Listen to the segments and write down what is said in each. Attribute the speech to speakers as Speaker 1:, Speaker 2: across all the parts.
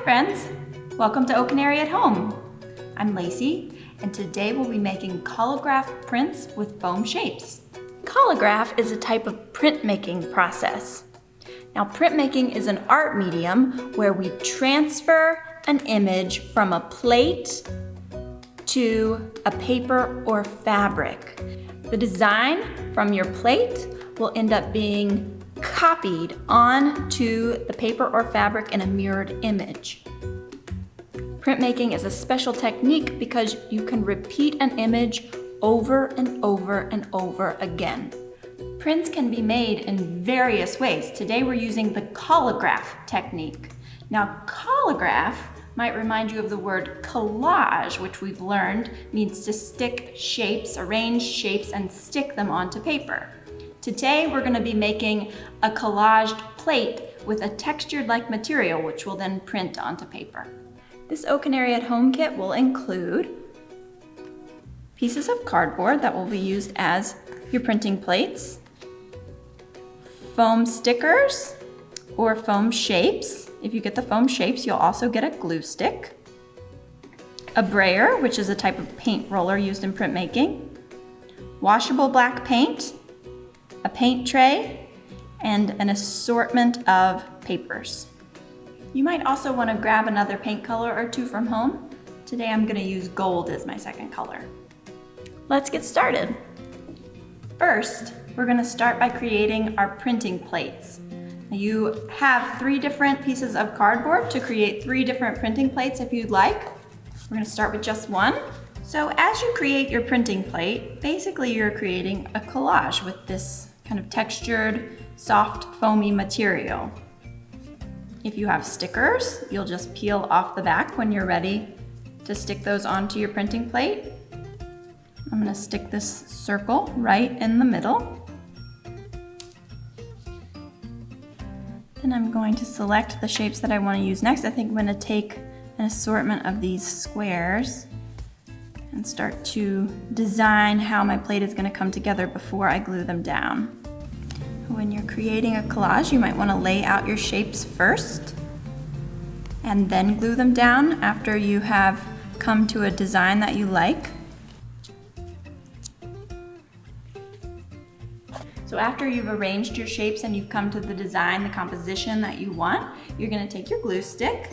Speaker 1: Hi friends, welcome to Canary at Home. I'm Lacey, and today we'll be making collagraph prints with foam shapes. Collagraph is a type of printmaking process. Now, printmaking is an art medium where we transfer an image from a plate to a paper or fabric. The design from your plate will end up being copied onto the paper or fabric in a mirrored image. Printmaking is a special technique because you can repeat an image over and over and over again. Prints can be made in various ways. Today we're using the collagraph technique. Now, collagraph might remind you of the word collage, which we've learned means to stick shapes, arrange shapes, and stick them onto paper. Today we're going to be making a collaged plate with a textured-like material, which will then print onto paper. This Canary at Home kit will include pieces of cardboard that will be used as your printing plates, foam stickers or foam shapes. If you get the foam shapes, you'll also get a glue stick, a brayer, which is a type of paint roller used in printmaking, washable black paint, a paint tray, and an assortment of papers. You might also want to grab another paint color or two from home. Today I'm going to use gold as my second color. Let's get started. First, we're going to start by creating our printing plates. Now, you have 3 different pieces of cardboard to create 3 different printing plates if you'd like. We're going to start with just one. So as you create your printing plate, basically you're creating a collage with this kind of textured, soft, foamy material. If you have stickers, you'll just peel off the back when you're ready to stick those onto your printing plate. I'm going to stick this circle right in the middle. Then I'm going to select the shapes that I want to use next. I think I'm going to take an assortment of these squares and start to design how my plate is going to come together before I glue them down. When you're creating a collage, you might want to lay out your shapes first and then glue them down after you have come to a design that you like. So after you've arranged your shapes and you've come to the design, the composition that you want, you're going to take your glue stick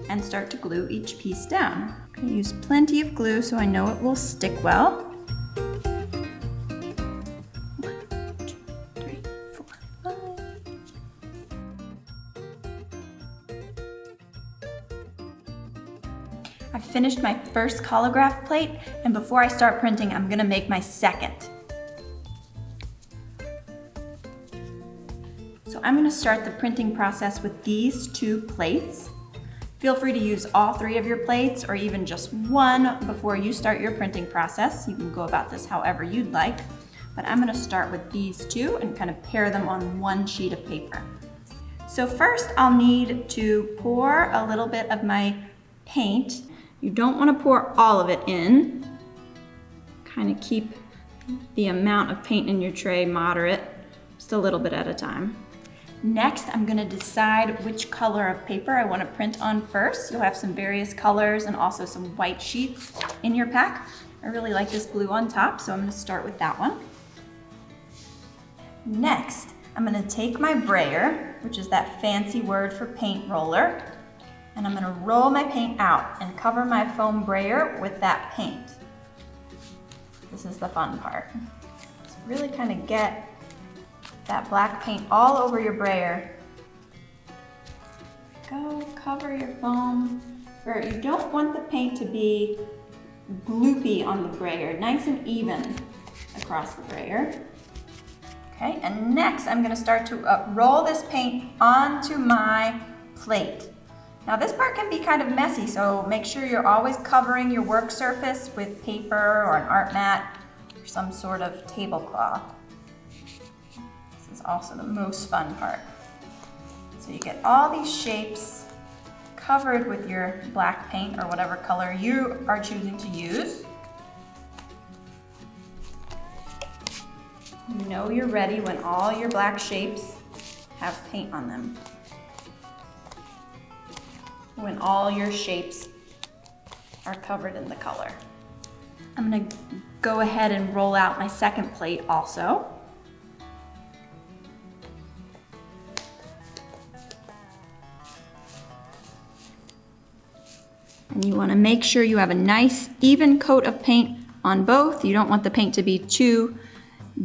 Speaker 1: and start to glue each piece down. I'm going to use plenty of glue so I know it will stick well. 1, 2, 3, 4, 5. I've finished my first collagraph plate, and before I start printing, I'm going to make my second. So I'm going to start the printing process with these 2 plates. Feel free to use all 3 of your plates or even just one before you start your printing process. You can go about this however you'd like, but I'm going to start with these 2 and kind of pair them on one sheet of paper. So first I'll need to pour a little bit of my paint. You don't want to pour all of it in. Kind of keep the amount of paint in your tray moderate, just a little bit at a time. Next, I'm going to decide which color of paper I want to print on first. You'll have some various colors and also some white sheets in your pack. I really like this blue on top, so I'm going to start with that one. Next, I'm going to take my brayer, which is that fancy word for paint roller, and I'm going to roll my paint out and cover my foam brayer with that paint. This is the fun part. So really kind of get that black paint all over your brayer. Go cover your foam. You don't want the paint to be gloopy on the brayer, nice and even across the brayer. Okay, and next I'm going to start to roll this paint onto my plate. Now this part can be kind of messy, so make sure you're always covering your work surface with paper or an art mat or some sort of tablecloth. Is also the most fun part. So you get all these shapes covered with your black paint or whatever color you are choosing to use. You know you're ready when all your black shapes have paint on them. when all your shapes are covered in the color. I'm gonna go ahead and roll out my second plate also. And you wanna make sure you have a nice even coat of paint on both. You don't want the paint to be too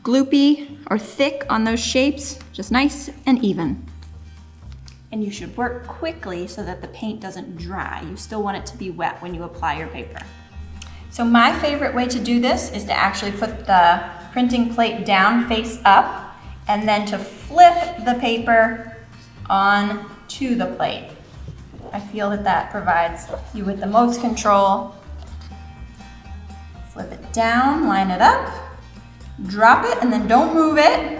Speaker 1: gloopy or thick on those shapes, just nice and even. And you should work quickly so that the paint doesn't dry. You still want it to be wet when you apply your paper. So my favorite way to do this is to actually put the printing plate down face up and then to flip the paper onto the plate. I feel that that provides you with the most control. Flip it down, line it up, drop it, and then don't move it.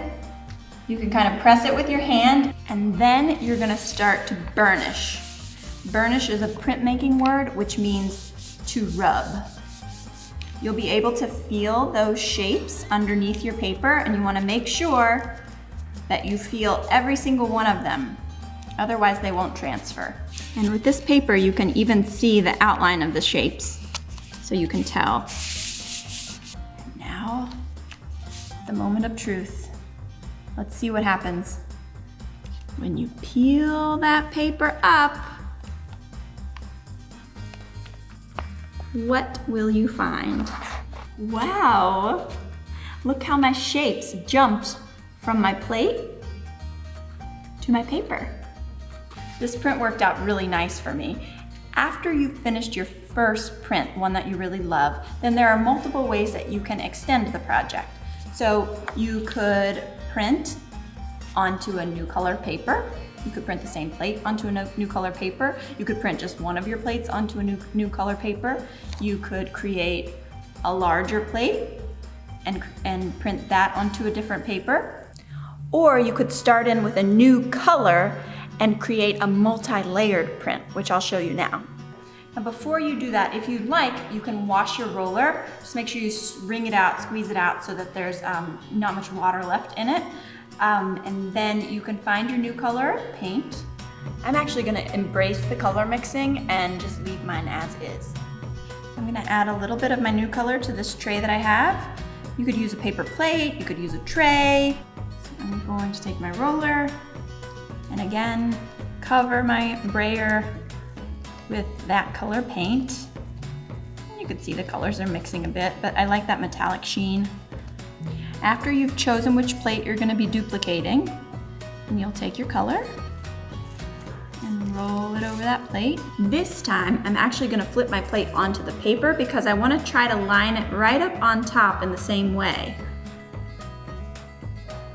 Speaker 1: You can kind of press it with your hand, and then you're gonna start to burnish. Burnish is a printmaking word, which means to rub. You'll be able to feel those shapes underneath your paper, and you wanna make sure that you feel every single one of them. Otherwise, they won't transfer. And with this paper, you can even see the outline of the shapes, so you can tell. And now, the moment of truth. Let's see what happens. When you peel that paper up, what will you find? Wow! Look how my shapes jumped from my plate to my paper. This print worked out really nice for me. After you've finished your first print, one that you really love, then there are multiple ways that you can extend the project. So you could print onto a new color paper. You could print the same plate onto a new color paper. You could print just one of your plates onto a new color paper. You could create a larger plate and print that onto a different paper. Or you could start in with a new color and create a multi-layered print, which I'll show you now. Now before you do that, if you'd like, you can wash your roller. Just make sure you wring it out, squeeze it out so that there's not much water left in it. And then you can find your new color, paint. I'm actually gonna embrace the color mixing and just leave mine as is. I'm gonna add a little bit of my new color to this tray that I have. You could use a paper plate, you could use a tray. So I'm going to take my roller and again, cover my brayer with that color paint. You can see the colors are mixing a bit, but I like that metallic sheen. After you've chosen which plate you're gonna be duplicating, and you'll take your color and roll it over that plate. This time, I'm actually gonna flip my plate onto the paper because I wanna try to line it right up on top in the same way.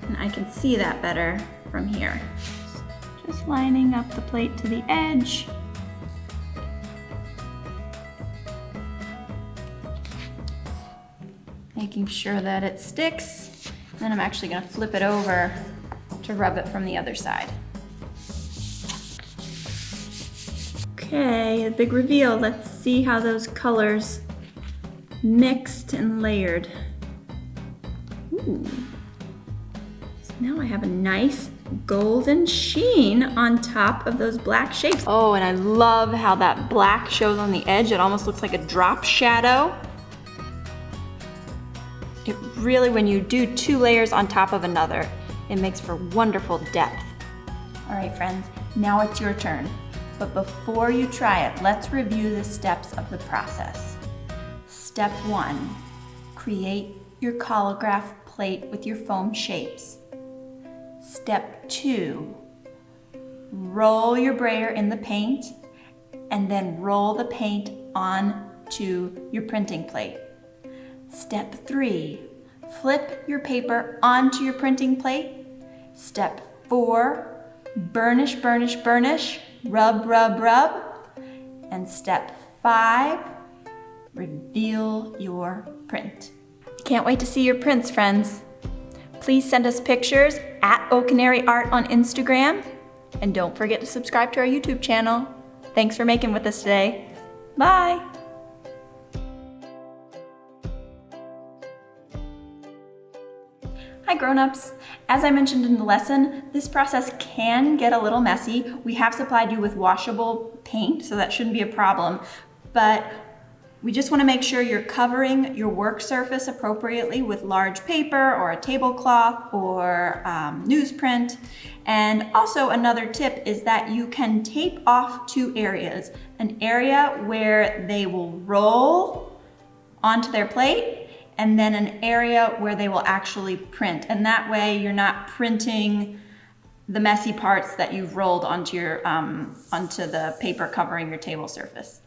Speaker 1: And I can see that better from here. Just lining up the plate to the edge. Making sure that it sticks. And then I'm actually gonna flip it over to rub it from the other side. Okay, a big reveal. Let's see how those colors mixed and layered. Ooh. So now I have a nice golden sheen on top of those black shapes. Oh, and I love how that black shows on the edge. It almost looks like a drop shadow. It really, when you do two layers on top of another, it makes for wonderful depth. All right, friends, now it's your turn. But before you try it, let's review the steps of the process. Step 1, create your collagraph plate with your foam shapes. Step 2, roll your brayer in the paint and then roll the paint onto your printing plate. Step 3, flip your paper onto your printing plate. Step 4, burnish, burnish, burnish, rub, rub, rub. And step 5, reveal your print. Can't wait to see your prints, friends. Please send us pictures at Canary Art on Instagram. And don't forget to subscribe to our YouTube channel. Thanks for making with us today. Bye. Hi, girl. grown-ups. As I mentioned in the lesson, this process can get a little messy. We have supplied you with washable paint, so that shouldn't be a problem, but we just want to make sure you're covering your work surface appropriately with large paper or a tablecloth or newsprint. And also another tip is that you can tape off two areas. An area where they will roll onto their plate, and then an area where they will actually print. And that way you're not printing the messy parts that you've rolled onto the paper covering your table surface.